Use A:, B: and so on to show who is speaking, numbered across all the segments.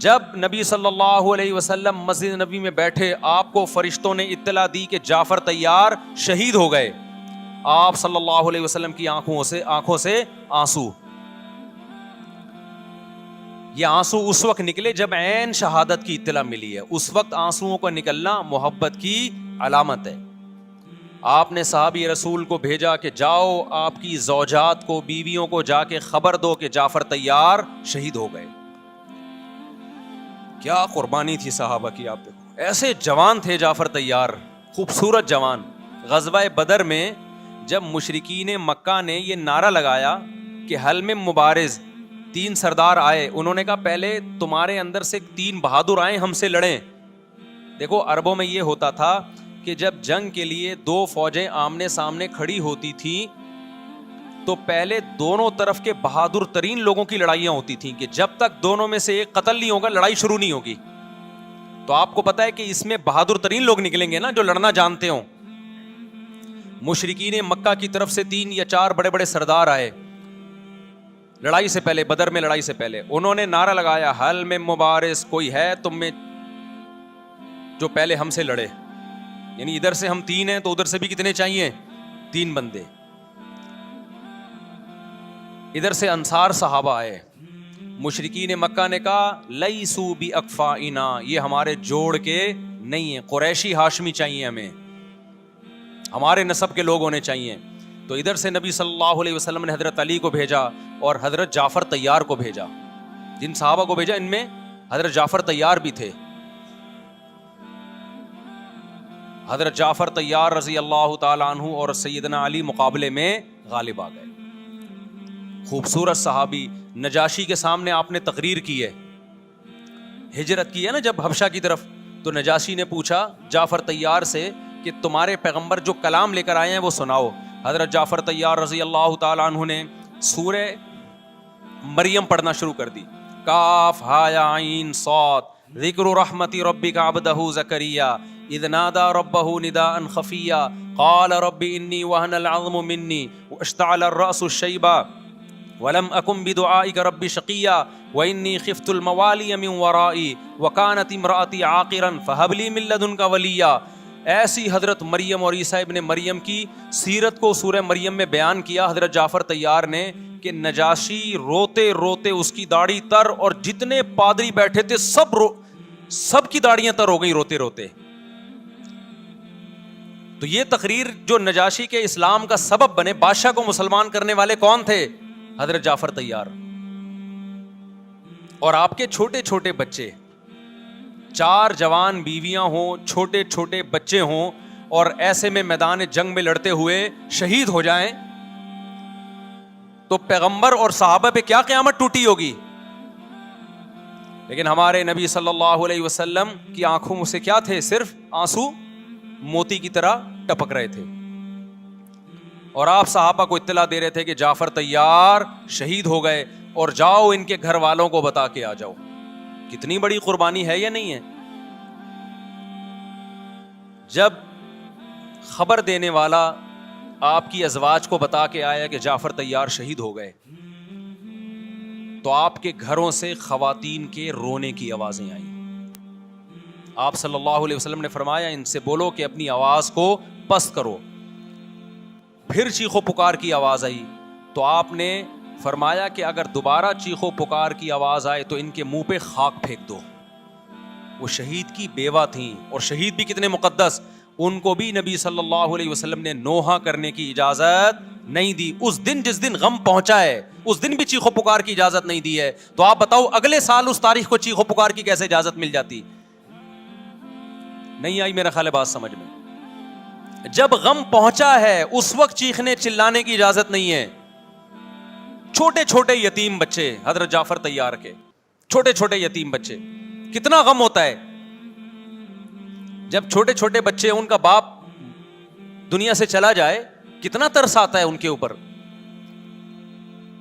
A: جب نبی صلی اللہ علیہ وسلم مسجد نبی میں بیٹھے، آپ کو فرشتوں نے اطلاع دی کہ جعفر طیار شہید ہو گئے. آپ صلی اللہ علیہ وسلم کی آنکھوں سے آنسو. یہ آنسو اس وقت نکلے جب عین شہادت کی اطلاع ملی ہے. اس وقت آنسوؤں کا نکلنا محبت کی علامت ہے. آپ نے صحابی رسول کو بھیجا کہ جاؤ آپ کی زوجات کو، بیویوں کو جا کے خبر دو کہ جعفر طیار شہید ہو گئے. کیا قربانی تھی صحابہ کی. آپ دیکھو ایسے جوان تھے جعفر طیار، خوبصورت جوان. غزوہ بدر میں جب مشرکین مکہ نے یہ نعرہ لگایا کہ حل میں مبارز، 3 سردار آئے، انہوں نے کہا پہلے تمہارے اندر سے 3 بہادر آئیں ہم سے لڑیں. دیکھو عربوں میں یہ ہوتا تھا کہ جب جنگ کے لیے 2 فوجیں آمنے سامنے کھڑی ہوتی تھیں تو پہلے دونوں طرف کے بہادر ترین لوگوں کی لڑائیاں ہوتی تھیں کہ جب تک دونوں میں سے ایک قتل نہیں ہوگا لڑائی شروع نہیں ہوگی. تو آپ کو پتا ہے کہ اس میں بہادر ترین لوگ نکلیں گے نا جو لڑنا جانتے ہوں. مشرکین مکہ کی طرف سے 3 یا 4 بڑے بڑے سردار آئے لڑائی سے پہلے، بدر میں لڑائی سے پہلے. انہوں نے نعرہ لگایا حل میں مبارز، کوئی ہے تم میں جو پہلے ہم سے لڑے. یعنی ادھر سے ہم 3 ہیں تو ادھر سے بھی کتنے چاہیے؟ 3 بندے. ادھر سے انصار صحابہ آئے. مشرکین مکہ نے کہا لیسو بی اکفائنا، یہ ہمارے جوڑ کے نہیں ہیں، قریشی ہاشمی چاہیے ہمیں، ہمارے نسب کے لوگ ہونے چاہیے. تو ادھر سے نبی صلی اللہ علیہ وسلم نے حضرت علی کو بھیجا اور حضرت جعفر طیار کو بھیجا. جن صحابہ کو بھیجا ان میں حضرت جعفر طیار بھی تھے. حضرت جعفر طیار رضی اللہ تعالی عنہ اور سیدنا علی مقابلے میں غالب آ گئے. خوبصورت صحابی. نجاشی کے سامنے آپ نے تقریر کی ہے، ہجرت کی ہے نا جب حبشہ کی طرف، تو نجاشی نے پوچھا جعفر طیار سے کہ تمہارے پیغمبر جو کلام لے کر آئے ہیں وہ سناؤ. حضرت جعفر طیار رضی اللہ تعالی عنہ نے سورہ مریم پڑھنا شروع کر دی. کاف ہا یا عین صاد ذکر رحمت ربک عبدہ زکریا اذ نادى ربه نداء خفيا قال رب اني وهن العظم مني واشتعل الراس شيبا ولم اكن بدعائك رب شقيا واني خفت الموالي من ورائي وكانت امراتي عاقرا فهب لي من لدنك وليا. ایسی حضرت مریم اور عیسیٰ ابن مریم کی سیرت کو سورہ مریم میں بیان کیا حضرت جعفر طیار نے کہ نجاشی روتے روتے اس کی داڑھی تر، اور جتنے پادری بیٹھے تھے سب کی داڑیاں تر ہو گئی روتے روتے. تو یہ تقریر جو نجاشی کے اسلام کا سبب بنے، بادشاہ کو مسلمان کرنے والے کون تھے؟ حضرت جعفر طیار. اور آپ کے چھوٹے چھوٹے بچے، 4 جوان بیویاں ہوں، چھوٹے چھوٹے بچے ہوں، اور ایسے میں میدان جنگ میں لڑتے ہوئے شہید ہو جائیں تو پیغمبر اور صحابہ پہ کیا قیامت ٹوٹی ہوگی. لیکن ہمارے نبی صلی اللہ علیہ وسلم کی آنکھوں سے کیا تھے؟ صرف آنسو موتی کی طرح ٹپک رہے تھے. اور آپ صحابہ کو اطلاع دے رہے تھے کہ جعفر طیار شہید ہو گئے اور جاؤ ان کے گھر والوں کو بتا کے آ جاؤ. کتنی بڑی قربانی ہے یا نہیں ہے؟ جب خبر دینے والا آپ کی ازواج کو بتا کے آیا کہ جعفر طیار شہید ہو گئے تو آپ کے گھروں سے خواتین کے رونے کی آوازیں آئیں. آپ صلی اللہ علیہ وسلم نے فرمایا ان سے بولو کہ اپنی آواز کو پست کرو. پھر چیخو پکار کی آواز آئی تو آپ نے فرمایا کہ اگر دوبارہ چیخو پکار کی آواز آئے تو ان کے منہ پہ خاک پھینک دو. وہ شہید کی بیوہ تھیں، اور شہید بھی کتنے مقدس، ان کو بھی نبی صلی اللہ علیہ وسلم نے نوحہ کرنے کی اجازت نہیں دی. اس دن جس دن غم پہنچا ہے اس دن بھی چیخو پکار کی اجازت نہیں دی ہے. تو آپ بتاؤ اگلے سال اس تاریخ کو چیخو پکار کی کیسے اجازت مل جاتی؟ نہیں آئی میرا خیال ہے بات سمجھ میں. جب غم پہنچا ہے اس وقت چیخنے چلانے کی اجازت نہیں ہے. چھوٹے چھوٹے یتیم بچے حضرت جعفر طیار کے، چھوٹے چھوٹے یتیم بچے، کتنا غم ہوتا ہے جب چھوٹے چھوٹے بچے ان کا باپ دنیا سے چلا جائے، کتنا ترس آتا ہے ان کے اوپر.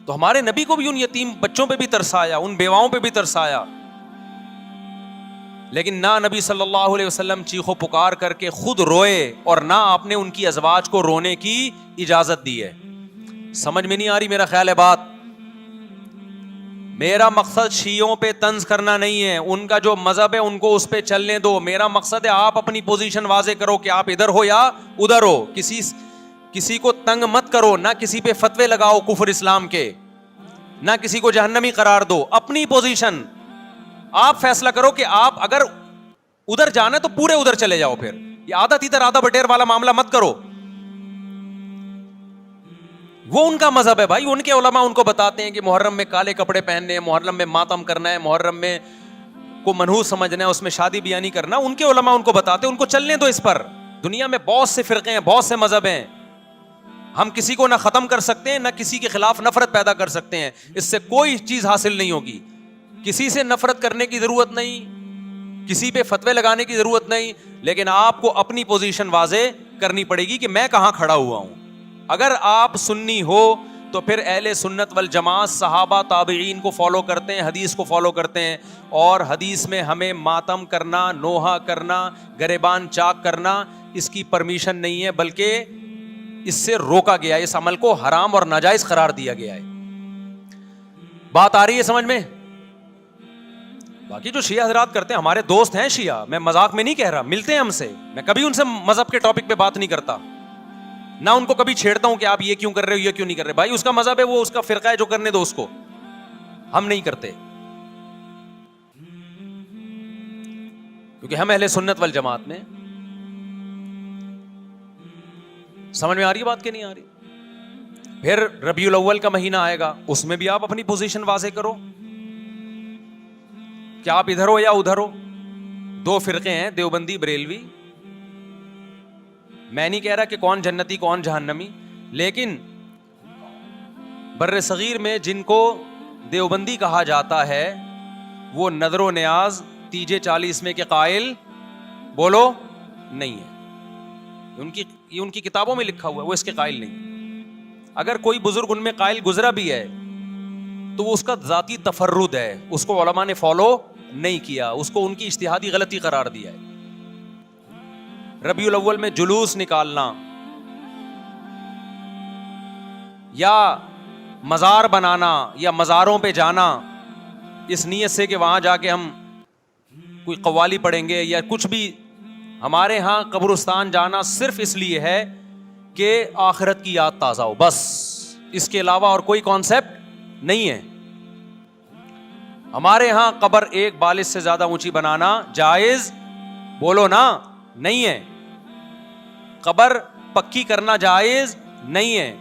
A: تو ہمارے نبی کو بھی ان یتیم بچوں پہ بھی ترس آیا، ان بیواؤں پہ بھی ترس آیا. لیکن نہ نبی صلی اللہ علیہ وسلم چیخو پکار کر کے خود روئے اور نہ آپ نے ان کی ازواج کو رونے کی اجازت دی ہے. سمجھ میں نہیں آ رہی میرا خیال ہے بات؟ میرا مقصد شیعوں پہ طنز کرنا نہیں ہے, ان کا جو مذہب ہے ان کو اس پہ چلنے دو. میرا مقصد ہے آپ اپنی پوزیشن واضح کرو کہ آپ ادھر ہو یا ادھر ہو. کسی کو تنگ مت کرو, نہ کسی پہ فتوے لگاؤ کفر اسلام کے, نہ کسی کو جہنمی قرار دو. اپنی پوزیشن آپ فیصلہ کرو کہ آپ اگر ادھر جانا ہے تو پورے ادھر چلے جاؤ. پھر یہ آدھا تیتر آدھا بٹیر والا معاملہ مت کرو. وہ ان کا مذہب ہے بھائی, ان کے علماء ان کو بتاتے ہیں کہ محرم میں کالے کپڑے پہننے ہیں, محرم میں ماتم کرنا ہے, محرم میں کو منحوس سمجھنا ہے, اس میں شادی بیاہ نہیں کرنا. ان کے علماء ان کو بتاتے ہیں, ان کو چلنے دو اس پر. دنیا میں بہت سے فرقے ہیں, بہت سے مذہب ہیں, ہم کسی کو نہ ختم کر سکتے ہیں نہ کسی کے خلاف نفرت پیدا کر سکتے ہیں. اس سے کوئی چیز حاصل نہیں ہوگی. کسی سے نفرت کرنے کی ضرورت نہیں, کسی پہ فتوے لگانے کی ضرورت نہیں, لیکن آپ کو اپنی پوزیشن واضح کرنی پڑے گی کہ میں کہاں کھڑا ہوا ہوں. اگر آپ سنی ہو تو پھر اہل سنت والجماعت صحابہ تابعین کو فالو کرتے ہیں, حدیث کو فالو کرتے ہیں, اور حدیث میں ہمیں ماتم کرنا, نوحہ کرنا, گریبان چاک کرنا اس کی پرمیشن نہیں ہے, بلکہ اس سے روکا گیا ہے, اس عمل کو حرام اور ناجائز قرار دیا گیا ہے. بات آ رہی ہے سمجھ میں؟ باقی جو شیعہ حضرات کرتے ہیں, ہمارے دوست ہیں شیعہ, میں مذاق میں نہیں کہہ رہا, ملتے ہیں ہم سے, میں کبھی ان سے مذہب کے ٹاپک پہ بات نہیں کرتا, نہ ان کو کبھی چھیڑتا ہوں کہ آپ یہ کیوں کر رہے ہو, یہ کیوں نہیں کر رہے. بھائی اس کا مذہب ہے, وہ اس کا فرقہ ہے, جو کرنے دو اس کو, ہم نہیں کرتے, کیونکہ ہم اہل سنت والجماعت میں. سمجھ میں آ رہی ہے بات کہ نہیں آ رہی؟ پھر ربیع الاول کا مہینہ آئے گا, اس میں بھی آپ اپنی پوزیشن واضح کرو کہ آپ ادھر ہو یا ادھر ہو. دو فرقے ہیں, دیوبندی بریلوی. میں نہیں کہہ رہا کہ کون جنتی کون جہنمی, لیکن بر صغیر میں جن کو دیوبندی کہا جاتا ہے وہ نظر و نیاز تیجے 40 کے قائل بولو نہیں ہے. یہ ان کی کتابوں میں لکھا ہوا ہے, وہ اس کے قائل نہیں. اگر کوئی بزرگ ان میں قائل گزرا بھی ہے تو وہ اس کا ذاتی تفرد ہے, اس کو علماء نے فالو نہیں کیا, اس کو ان کی اجتہادی غلطی قرار دیا ہے. ربیع الاول میں جلوس نکالنا یا مزار بنانا یا مزاروں پہ جانا اس نیت سے کہ وہاں جا کے ہم کوئی قوالی پڑھیں گے یا کچھ بھی, ہمارے ہاں قبرستان جانا صرف اس لیے ہے کہ آخرت کی یاد تازہ ہو, بس. اس کے علاوہ اور کوئی کانسیپٹ نہیں ہے. ہمارے ہاں قبر ایک بالش سے زیادہ اونچی بنانا جائز بولو نا نہیں ہے. قبر پکی کرنا جائز نہیں ہے.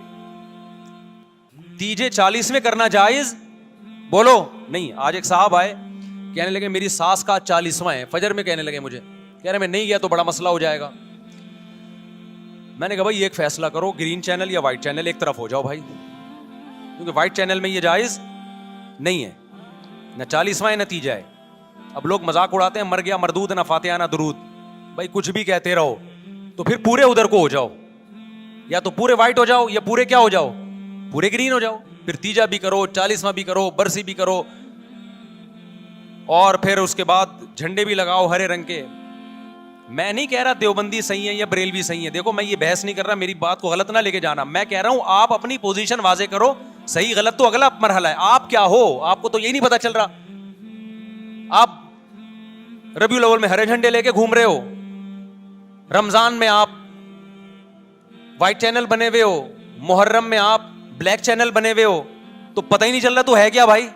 A: تیجے 40 کرنا جائز بولو نہیں. آج ایک صاحب آئے, کہنے لگے میری ساس کا 40واں ہے, فجر میں کہنے لگے مجھے, کہہ رہے میں نہیں گیا تو بڑا مسئلہ ہو جائے گا. میں نے کہا بھائی ایک فیصلہ کرو, گرین چینل یا وائٹ چینل, ایک طرف ہو جاؤ بھائی, کیونکہ وائٹ چینل میں یہ جائز نہیں ہے, نہ 40واں نہ تیجا ہے. اب لوگ مذاق اڑاتے ہیں, مر گیا مردود نہ فاتحہ نہ درود. بھائی کچھ بھی کہتے رہو تو پھر پورے ادھر کو ہو جاؤ, یا تو پورے وائٹ ہو جاؤ یا پورے کیا ہو جاؤ, پورے گرین ہو جاؤ. پھر تیجا بھی کرو, 40واں بھی کرو, برسی بھی کرو, اور پھر اس کے بعد جھنڈے بھی لگاؤ ہرے رنگ کے. میں نہیں کہہ رہا دیوبندی صحیح ہے یا بریلوی صحیح ہے, دیکھو میں یہ بحث نہیں کر رہا, میری بات کو غلط نہ لے کے جانا. میں کہہ رہا ہوں آپ اپنی پوزیشن واضح کرو, صحیح غلط تو اگلا مرحلہ ہے. آپ کیا ہو, آپ کو تو یہی نہیں پتا چل رہا. آپ ربیع الاول میں ہرے جھنڈے لے کے گھوم رہے ہو, رمضان میں آپ وائٹ چینل بنے ہوئے ہو, محرم میں آپ بلیک چینل بنے ہوئے ہو, تو پتہ ہی نہیں چل رہا تو ہے کیا بھائی.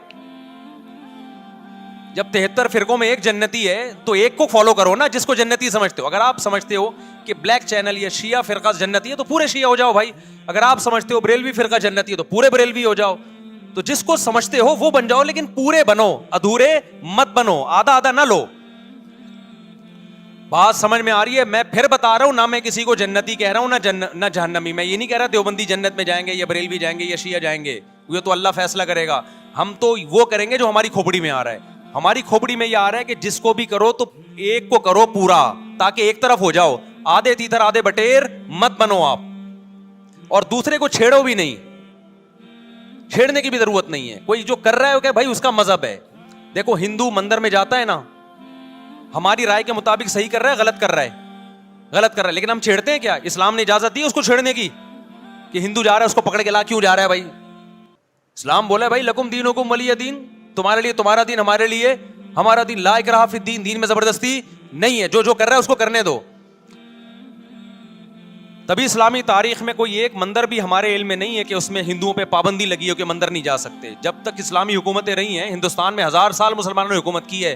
A: جب 73 فرقوں میں ایک جنتی ہے تو ایک کو فالو کرو نا جس کو جنتی سمجھتے ہو. اگر آپ سمجھتے ہو کہ بلیک چینل یا شیعہ فرقہ جنتی ہے تو پورے شیعہ ہو جاؤ بھائی. اگر آپ سمجھتے ہو بریلوی فرقہ جنتی ہے تو پورے بریلوی ہو جاؤ. تو جس کو سمجھتے ہو وہ بن جاؤ, لیکن پورے بنو, ادھورے مت بنو, آدھا آدھا نہ لو. بات سمجھ میں آ رہی ہے؟ میں پھر بتا رہا ہوں, نہ میں کسی کو جنتی کہہ رہا ہوں نہ جہنمی. میں یہ نہیں کہہ رہا دیوبندی جنت میں جائیں گے یا بریلوی جائیں گے یا شیعہ جائیں گے, یہ تو اللہ فیصلہ کرے گا. ہم تو وہ کریں گے جو ہماری کھوپڑی میں آ رہا ہے. ہماری کھوپڑی میں یہ آ رہا ہے کہ جس کو بھی کرو تو ایک کو کرو پورا, تاکہ ایک طرف ہو جاؤ. آدھے تیتر آدھے بٹیر مت بنو آپ, اور دوسرے کو چھیڑو بھی نہیں, چھیڑنے کی بھی ضرورت نہیں ہے. کوئی جو کر رہا ہے کہ بھائی اس کا مذہب ہے. دیکھو ہندو مندر میں جاتا ہے نا, ہماری رائے کے مطابق صحیح کر رہا ہے, غلط کر رہا ہے, غلط کر رہا ہے, لیکن ہم چھیڑتے ہیں کیا؟ اسلام نے اجازت دی اس کو چھیڑنے کی کہ ہندو جا رہا ہے اس کو پکڑ کے لا, کیوں جا رہا ہے بھائی؟ اسلام بولا ہے بھائی لکم دینکم ولی دین, تمہارے لیے تمہارا دین، ہمارے لیے ہمارا دین. لا اکراہ فی الدین، دین میں زبردستی نہیں ہے، جو کر رہا ہے اس کو کرنے دو. تبھی اسلامی تاریخ میں کوئی ایک مندر بھی ہمارے علم میں نہیں ہے کہ اس میں ہندوؤں پہ پابندی لگی ہو کہ مندر نہیں جا سکتے. جب تک اسلامی حکومتیں رہی ہیں، ہندوستان میں 1000 سال مسلمانوں نے حکومت کی ہے.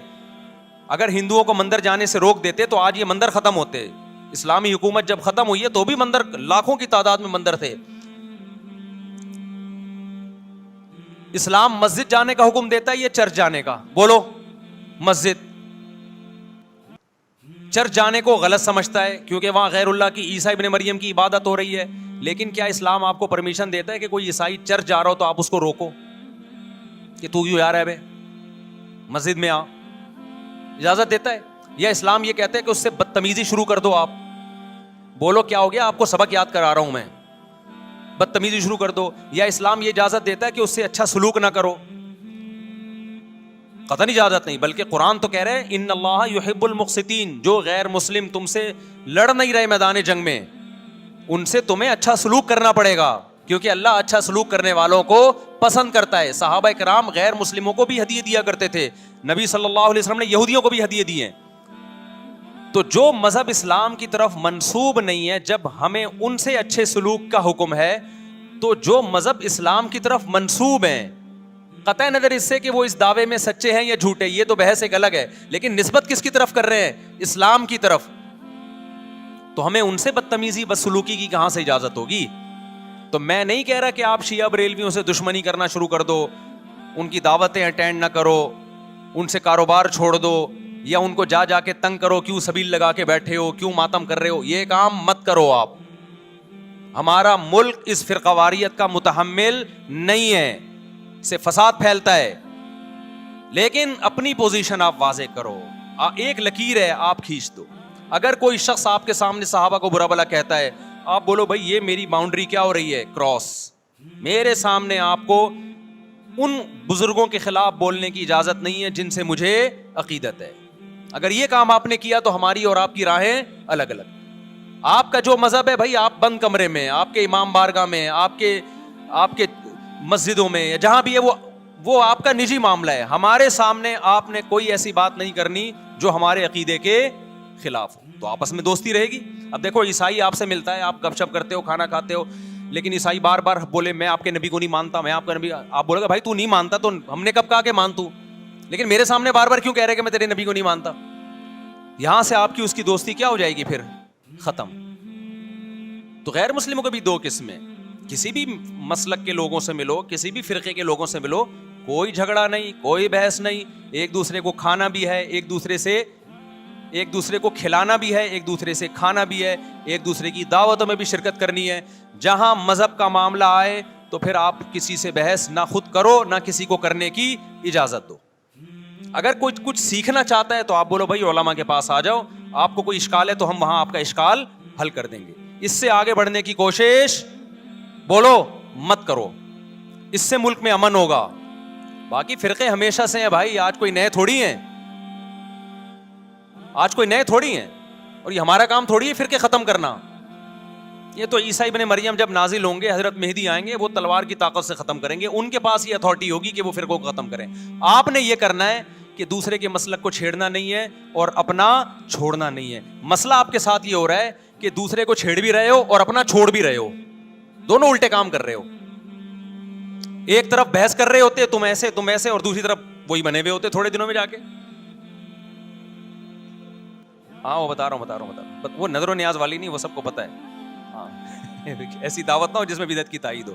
A: اگر ہندوؤں کو مندر جانے سے روک دیتے تو آج یہ مندر ختم ہوتے. اسلامی حکومت جب ختم ہوئی ہے تو بھی مندر، لاکھوں کی تعداد میں مندر تھے. اسلام مسجد جانے کا حکم دیتا ہے یا چرچ جانے کا؟ بولو. مسجد. چرچ جانے کو غلط سمجھتا ہے کیونکہ وہاں غیر اللہ کی، عیسیٰ ابن مریم کی عبادت ہو رہی ہے. لیکن کیا اسلام آپ کو پرمیشن دیتا ہے کہ کوئی عیسائی چرچ جا رہا ہو تو آپ اس کو روکو کہ تو کیوں جا رہا ہے بے، مسجد میں آ؟ اجازت دیتا ہے؟ یا اسلام یہ کہتا ہے کہ اس سے بدتمیزی شروع کر دو آپ؟ بولو کیا ہو گیا؟ آپ کو سبق یاد کرا رہا ہوں میں. بدتمیزی شروع کر دو. یا اسلام یہ اجازت دیتا ہے کہ اس سے اچھا سلوک نہ کرو؟ قطعاً اجازت نہیں، بلکہ قرآن تو کہہ رہے ہیں ان اللہ یحب المقسطین. جو غیر مسلم تم سے لڑ نہیں رہے میدان جنگ میں، ان سے تمہیں اچھا سلوک کرنا پڑے گا، کیونکہ اللہ اچھا سلوک کرنے والوں کو پسند کرتا ہے. صحابہ کرام غیر مسلموں کو بھی ہدیے دیا کرتے تھے. نبی صلی اللہ علیہ وسلم نے یہودیوں کو بھی ہدیے دیے. تو جو مذہب اسلام کی طرف منسوب نہیں ہے، جب ہمیں ان سے اچھے سلوک کا حکم ہے، تو جو مذہب اسلام کی طرف منسوب ہیں، قطع نظر اس سے کہ وہ اس دعوے میں سچے ہیں یا جھوٹے، یہ تو بحث ایک الگ ہے، لیکن نسبت کس کی طرف کر رہے ہیں؟ اسلام کی طرف. تو ہمیں ان سے بدتمیزی، بدسلوکی کی کہاں سے اجازت ہوگی؟ تو میں نہیں کہہ رہا کہ آپ شیعہ بریلویوں سے دشمنی کرنا شروع کر دو، ان کی دعوتیں اٹینڈ نہ کرو، ان سے کاروبار چھوڑ دو، یا ان کو جا کے تنگ کرو، کیوں سبیل لگا کے بیٹھے ہو، کیوں ماتم کر رہے ہو. یہ کام مت کرو آپ. ہمارا ملک اس فرقہ واریت کا متحمل نہیں ہے، سے فساد پھیلتا ہے. لیکن اپنی پوزیشن آپ واضح کرو. ایک لکیر ہے، آپ کھینچ دو. اگر کوئی شخص آپ کے سامنے صحابہ کو برا بلا کہتا ہے، آپ بولو بھائی یہ میری باؤنڈری کیا ہو رہی ہے، کراس. میرے سامنے آپ کو ان بزرگوں کے خلاف بولنے کی اجازت نہیں ہے جن سے مجھے عقیدت ہے. اگر یہ کام آپ نے کیا تو ہماری اور آپ کی راہیں الگ الگ. آپ کا جو مذہب ہے بھائی، آپ بند کمرے میں، آپ کے امام بارگاہ میں، آپ کے مسجدوں میں، یا جہاں بھی ہے، وہ آپ کا نجی معاملہ ہے. ہمارے سامنے آپ نے کوئی ایسی بات نہیں کرنی جو ہمارے عقیدے کے خلاف ہو. تو آپس میں دوستی رہے گی. اب دیکھو، عیسائی آپ سے ملتا ہے، آپ گپ شپ کرتے ہو، کھانا کھاتے ہو، لیکن عیسائی بار بار بولے میں آپ کے نبی کو نہیں مانتا، میں آپ کا نبی. آپ بولے گا بھائی تو نہیں مانتا تو ہم نے کب کہا کہ مان تو، لیکن میرے سامنے بار بار کیوں کہہ رہے کہ میں تیرے نبی کو نہیں مانتا؟ یہاں سے آپ کی اس کی دوستی کیا ہو جائے گی؟ پھر ختم. تو غیر مسلموں کو بھی دو قسمیں، کسی بھی مسلک کے لوگوں سے ملو، کسی بھی فرقے کے لوگوں سے ملو، کوئی جھگڑا نہیں، کوئی بحث نہیں. ایک دوسرے کو کھانا بھی ہے، ایک دوسرے کو کھلانا بھی ہے، ایک دوسرے سے کھانا بھی ہے، ایک دوسرے کی دعوتوں میں بھی شرکت کرنی ہے. جہاں مذہب کا معاملہ آئے تو پھر آپ کسی سے بحث نہ خود کرو، نہ کسی کو کرنے کی اجازت دو. اگر کوئی کچھ سیکھنا چاہتا ہے تو آپ بولو بھائی علماء کے پاس آ جاؤ، آپ کو کوئی اشکال ہے تو ہم وہاں آپ کا اشکال حل کر دیں گے. اس سے آگے بڑھنے کی کوشش بولو مت کرو، اس سے ملک میں امن ہوگا. باقی فرقے ہمیشہ سے ہیں بھائی، آج کوئی نئے تھوڑی ہیں، اور یہ ہمارا کام تھوڑی ہے فرقے ختم کرنا. یہ تو عیسیٰ ابن مریم جب نازل ہوں گے، حضرت مہدی آئیں گے، وہ تلوار کی طاقت سے ختم کریں گے. ان کے پاس یہ اتھارٹی ہوگی کہ وہ فرقوں کو ختم کریں. آپ نے یہ کرنا ہے کہ دوسرے کے مسلک کو چھیڑنا نہیں ہے اور اپنا چھوڑنا نہیں ہے. مسئلہ آپ کے ساتھ یہ ہو رہا ہے کہ دوسرے کو چھیڑ بھی رہے ہو اور اپنا چھوڑ بھی رہے ہو، دونوں الٹے کام کر رہے ہو. ایک طرف بحث کر رہے ہوتے تم ایسے، اور دوسری طرف وہی بنے ہوئے ہوتے تھوڑے دنوں میں جا کے. ہاں وہ بتا رہا ہوں. وہ نظر و نیاز والی نہیں، وہ سب کو پتا ہے. ہاں ایسی دعوت نہ ہو جس میں بدعت کی تائید ہو.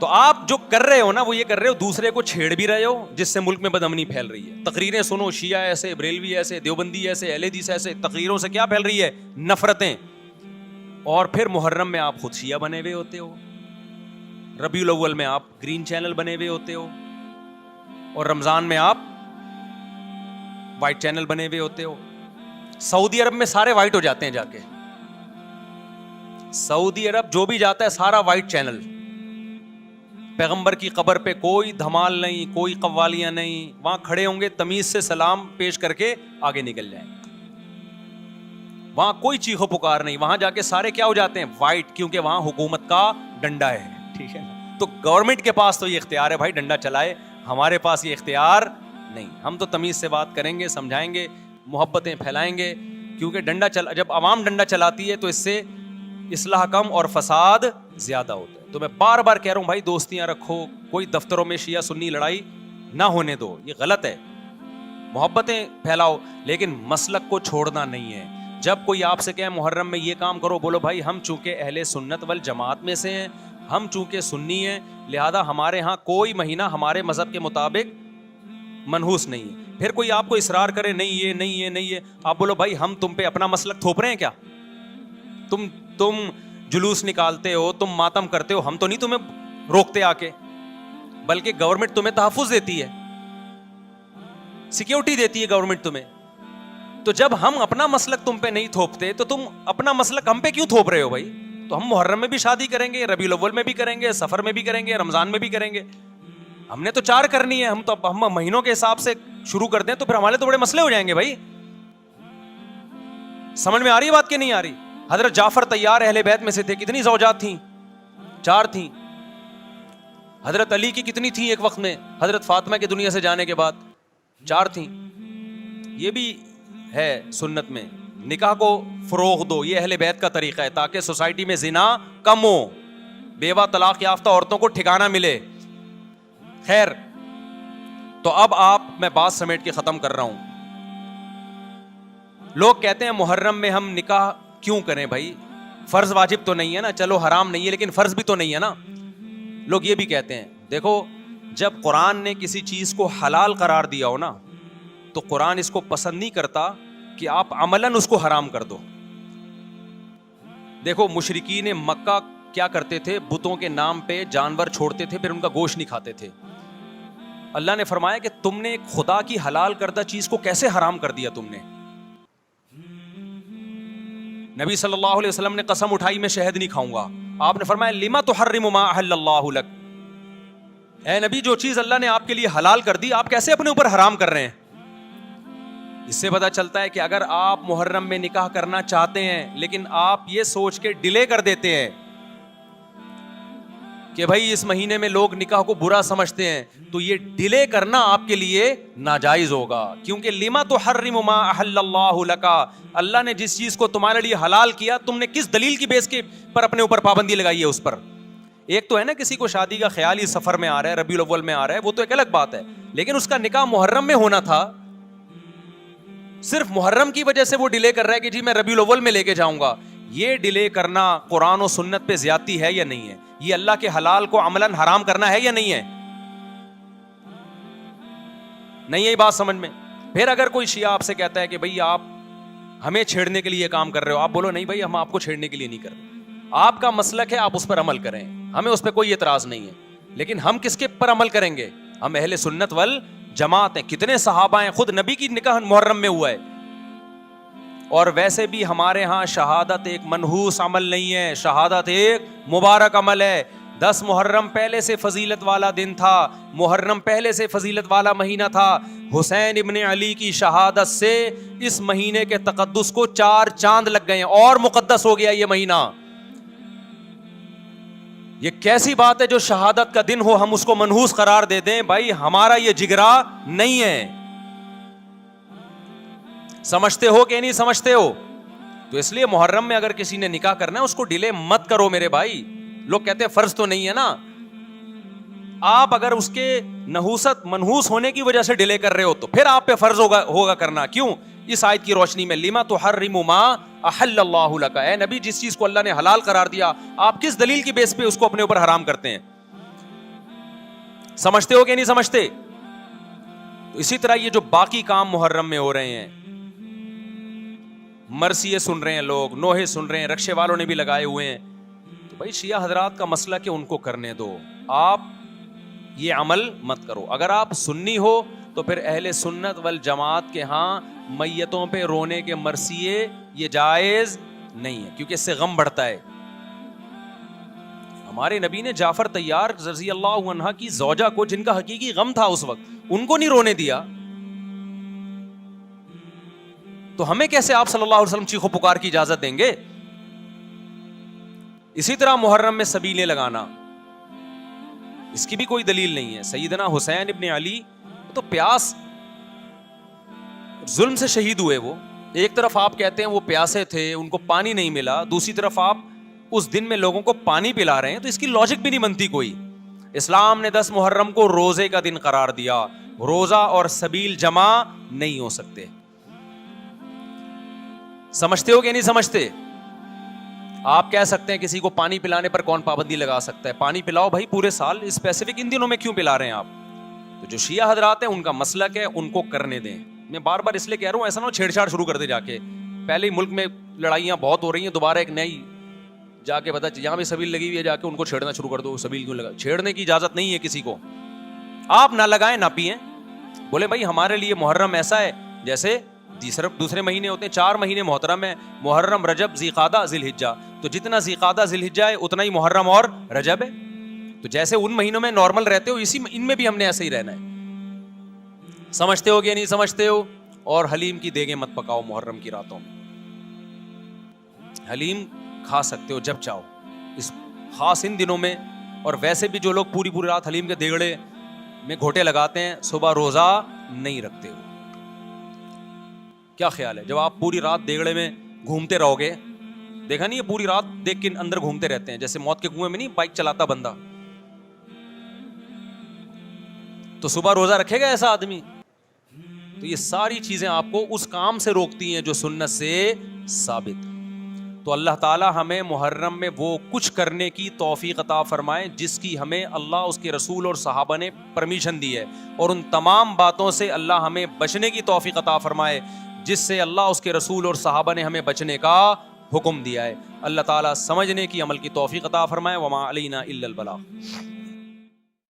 A: تو آپ جو کر رہے ہو نا، وہ یہ کر رہے ہو دوسرے کو چھیڑ بھی رہے ہو، جس سے ملک میں بدامنی پھیل رہی ہے. تقریریں سنو، شیعہ ایسے، بریلوی ایسے، دیوبندی ایسے، اہل حدیث ایسے. تقریروں سے کیا پھیل رہی ہے؟ نفرتیں. اور پھر محرم میں آپ خود شیعہ بنے ہوئے ہوتے ہو، ربیع الاول میں آپ گرین چینل بنے ہوئے ہوتے ہو، اور رمضان میں آپ وائٹ چینل بنے ہوئے ہوتے ہو. سعودی عرب میں سارے وائٹ ہو جاتے ہیں، جا کے سعودی عرب جو بھی جاتا ہے سارا وائٹ چینل. پیغمبر کی قبر پہ کوئی دھمال نہیں، کوئی قوالیاں نہیں. وہاں کھڑے ہوں گے، تمیز سے سلام پیش کر کے آگے نکل جائیں. وہاں کوئی چیخو پکار نہیں. وہاں جا کے سارے کیا ہو جاتے ہیں؟ وائٹ، کیونکہ وہاں حکومت کا ڈنڈا ہے. ٹھیک ہے نا؟ تو گورنمنٹ کے پاس تو یہ اختیار ہے بھائی ڈنڈا چلائے, ہمارے پاس یہ اختیار نہیں. ہم تو تمیز سے بات کریں گے, سمجھائیں گے, محبتیں پھیلائیں گے, کیونکہ جب عوام ڈنڈا چلاتی ہے تو اس سے اصلاح کم اور فساد زیادہ ہوتا ہے. تو میں بار بار کہہ رہا ہوں بھائی دوستیاں رکھو, کوئی دفتروں میں شیعہ سنی لڑائی نہ ہونے دو, یہ غلط ہے. محبتیں پھیلاؤ لیکن مسلک کو چھوڑنا نہیں ہے. جب کوئی آپ سے کہے محرم میں یہ کام کرو, بولو بھائی ہم چونکہ اہل سنت والجماعت میں سے ہیں, ہم چونکہ سنی ہیں, لہذا ہمارے ہاں کوئی مہینہ ہمارے مذہب کے مطابق منحوس نہیں ہے. پھر کوئی آپ کو اصرار کرے نہیں یہ نہیں یہ نہیں ہے, آپ بولو بھائی ہم تم پہ اپنا مسلک تھوپ رہے ہیں کیا؟ تم جلوس نکالتے ہو, تم ماتم کرتے ہو, ہم تو نہیں تمہیں روکتے آ کے, بلکہ گورنمنٹ تمہیں تحفظ دیتی ہے, سیکیورٹی دیتی ہے گورنمنٹ تمہیں. تو جب ہم اپنا مسلک تم پہ نہیں تھوپتے تو تم اپنا مسلک ہم پہ کیوں تھوپ رہے ہو بھائی؟ تو ہم محرم میں بھی شادی کریں گے, ربیع الاول میں بھی کریں گے, سفر میں بھی کریں گے, رمضان میں بھی کریں گے. ہم نے تو 4 کرنی ہے, ہم مہینوں کے حساب سے شروع کر دیں تو پھر ہمارے تو بڑے مسئلے ہو جائیں گے بھائی. سمجھ میں آ رہی ہے بات کہ نہیں آ رہی؟ حضرت جعفر طیار اہل بیت میں سے تھے, کتنی زوجات تھیں؟ 4 تھیں. حضرت علی کی کتنی تھیں ایک وقت میں؟ حضرت فاطمہ کے دنیا سے جانے کے بعد 4 تھیں. یہ بھی ہے سنت میں, نکاح کو فروغ دو, یہ اہل بیت کا طریقہ ہے تاکہ سوسائٹی میں زنا کم ہو, بیوہ طلاق یافتہ عورتوں کو ٹھکانہ ملے. خیر, تو اب میں بات سمیٹ کے ختم کر رہا ہوں. لوگ کہتے ہیں محرم میں ہم نکاح کیوں کریں بھائی, فرض واجب تو نہیں ہے نا, چلو حرام نہیں ہے لیکن فرض بھی تو نہیں ہے نا. لوگ یہ بھی کہتے ہیں, دیکھو جب قرآن نے کسی چیز کو حلال قرار دیا ہو نا تو قرآن اس کو پسند نہیں کرتا کہ آپ عملاً اس کو حرام کر دو. دیکھو مشرکین مکہ کیا کرتے تھے, بتوں کے نام پہ جانور چھوڑتے تھے, پھر ان کا گوشت نہیں کھاتے تھے. اللہ نے فرمایا کہ تم نے ایک خدا کی حلال کردہ چیز کو کیسے حرام کر دیا تم نے. نبی صلی اللہ علیہ وسلم نے قسم اٹھائی میں شہد نہیں کھاؤں گا. آپ نے فرمایا لما تحرم ما احل اللہ لک, اے نبی جو چیز اللہ نے آپ کے لیے حلال کر دی آپ کیسے اپنے اوپر حرام کر رہے ہیں. اس سے پتہ چلتا ہے کہ اگر آپ محرم میں نکاح کرنا چاہتے ہیں لیکن آپ یہ سوچ کے ڈیلے کر دیتے ہیں کہ بھائی اس مہینے میں لوگ نکاح کو برا سمجھتے ہیں, تو یہ ڈیلے کرنا آپ کے لیے ناجائز ہوگا. کیونکہ لما تحرم ما احل اللہ لک, اللہ نے جس چیز کو تمہارے لیے حلال کیا تم نے کس دلیل کی بیس کے پر اپنے اوپر پابندی لگائی ہے اس پر. ایک تو ہے نا کسی کو شادی کا خیال ہی سفر میں آ رہا ہے, ربیع الاول میں آ رہا ہے, وہ تو ایک الگ بات ہے, لیکن اس کا نکاح محرم میں ہونا تھا, صرف محرم کی وجہ سے وہ ڈیلے کر رہا ہے کہ جی میں ربیع الاول میں لے کے جاؤں گا. یہ ڈیلے کرنا قرآن و سنت پہ زیادتی ہے یا نہیں ہے؟ یہ اللہ کے حلال کو عملاً حرام کرنا ہے یا نہیں ہے؟ نہیں ہے بات سمجھ میں؟ پھر اگر کوئی شیعہ آپ سے کہتا ہے کہ بھئی آپ ہمیں چھیڑنے کے لیے کام کر رہے ہو, آپ بولو نہیں بھائی ہم آپ کو چھیڑنے کے لیے نہیں کر رہے, آپ کا مسلک ہے آپ اس پر عمل کریں, ہمیں اس پہ کوئی اعتراض نہیں ہے. لیکن ہم کس کے پر عمل کریں گے؟ ہم اہل سنت والجماعت ہیں. کتنے صحابہ ہیں, خود نبی کی نکاح محرم میں ہوا ہے. اور ویسے بھی ہمارے ہاں شہادت ایک منحوس عمل نہیں ہے, شہادت ایک مبارک عمل ہے. 10 محرم پہلے سے فضیلت والا دن تھا, محرم پہلے سے فضیلت والا مہینہ تھا. حسین ابن علی کی شہادت سے اس مہینے کے تقدس کو 4 چاند لگ گئے ہیں اور مقدس ہو گیا یہ مہینہ. یہ کیسی بات ہے جو شہادت کا دن ہو ہم اس کو منحوس قرار دے دیں؟ بھائی ہمارا یہ جگرا نہیں ہے. سمجھتے ہو کہ نہیں سمجھتے ہو؟ تو اس لیے محرم میں اگر کسی نے نکاح کرنا ہے اس کو ڈیلے مت کرو میرے بھائی. لوگ کہتے ہیں فرض تو نہیں ہے نا, آپ اگر اس کے نحوست منحوس ہونے کی وجہ سے ڈیلے کر رہے ہو تو پھر آپ پہ فرض ہوگا کرنا. کیوں؟ اس آیت کی روشنی میں لما تحرم ما احل اللہ لک, اے نبی جس چیز کو اللہ نے حلال قرار دیا آپ کس دلیل کی بیس پہ اس کو اپنے اوپر حرام کرتے ہیں؟ سمجھتے ہو کہ نہیں سمجھتے؟ تو اسی طرح یہ جو باقی کام محرم میں ہو رہے ہیں, مرثیے سن رہے ہیں لوگ, نوحے سن رہے ہیں, رکشے والوں نے بھی لگائے ہوئے ہیں, تو بھائی شیعہ حضرات کا مسئلہ کہ ان کو کرنے دو, آپ یہ عمل مت کرو. اگر آپ سنی ہو تو پھر اہل سنت والجماعت کے ہاں میتوں پہ رونے کے مرثیے یہ جائز نہیں ہے, کیونکہ اس سے غم بڑھتا ہے. ہمارے نبی نے جعفر طیار رضی اللہ عنہ کی زوجہ کو, جن کا حقیقی غم تھا اس وقت, ان کو نہیں رونے دیا, تو ہمیں کیسے آپ صلی اللہ علیہ وسلم چیخو پکار کی اجازت دیں گے؟ اسی طرح محرم میں سبیلیں لگانا, اس کی بھی کوئی دلیل نہیں ہے. سیدنا حسین ابن علی تو پیاس ظلم سے شہید ہوئے. وہ ایک طرف آپ کہتے ہیں وہ پیاسے تھے, ان کو پانی نہیں ملا, دوسری طرف آپ اس دن میں لوگوں کو پانی پلا رہے ہیں, تو اس کی لاجک بھی نہیں بنتی کوئی. اسلام نے 10 محرم کو روزے کا دن قرار دیا. روزہ اور سبیل جمع نہیں ہو سکتے. سمجھتے ہو کہ نہیں سمجھتے؟ آپ کہہ سکتے ہیں کسی کو پانی پلانے پر کون پابندی لگا سکتا ہے؟ پانی پلاؤ بھائی پورے سال, اسپیسیفک ان دنوں میں کیوں پلا رہے ہیں آپ؟ تو جو شیعہ حضرات ہیں ان کا مسلک ہے, ان کو کرنے دیں. میں بار بار اس لیے کہہ رہا ہوں ایسا نہ ہو چھیڑ چھاڑ شروع کر دے جا کے. پہلے ہی ملک میں لڑائیاں بہت ہو رہی ہیں, دوبارہ ایک نئی جا کے بتا یہاں بھی سبیل لگی ہوئی ہے, جا کے ان کو چھیڑنا شروع کر دو. سبیل کیوں لگا؟ چھیڑنے کی اجازت نہیں ہے کسی کو. آپ نہ لگائیں نہ پئیں. بولے بھائی ہمارے لیے محرم ایسا ہے جیسے صرف دوسرے مہینے ہوتے ہیں, 4 مہینے محترم ہے, محرم, رجب, ذی قعدہ, ذی الحجہ. تو جتنا ذی قعدہ ذی الحجہ ہے اتنا ہی محرم اور رجب ہے. تو جیسے ان مہینوں میں نارمل رہتے ہو اسی ان میں بھی ہم نے ایسے ہی رہنا ہے. سمجھتے ہو کہ نہیں سمجھتے ہو؟ اور حلیم کی دیگیں مت پکاؤ محرم کی راتوں میں. حلیم کھا سکتے ہو جب چاہو, اس خاص ان دنوں میں. اور ویسے بھی جو لوگ پوری رات حلیم کے دیگڑے میں گھوٹے لگاتے ہیں, صبح روزہ نہیں رکھتے ہو. کیا خیال ہے؟ جب آپ پوری رات دیگڑے میں گھومتے رہو گے, دیکھا نہیں یہ پوری رات دیکھ کے اندر گھومتے رہتے ہیں جیسے موت کے کنویں میں نہیں بائک چلاتا بندہ, تو صبح روزہ رکھے گا ایسا آدمی؟ تو یہ ساری چیزیں آپ کو اس کام سے روکتی ہیں جو سنت سے ثابت. تو اللہ تعالی ہمیں محرم میں وہ کچھ کرنے کی توفیق عطا فرمائے جس کی ہمیں اللہ, اس کے رسول اور صحابہ نے پرمیشن دی ہے, اور ان تمام باتوں سے اللہ ہمیں بچنے کی توفیق عطا فرمائے جس سے اللہ, اس کے رسول اور صحابہ نے ہمیں بچنے کا حکم دیا ہے. اللہ تعالیٰ سمجھنے کی, عمل کی توفیق عطا فرمائے. وما علینا الا البلاغ.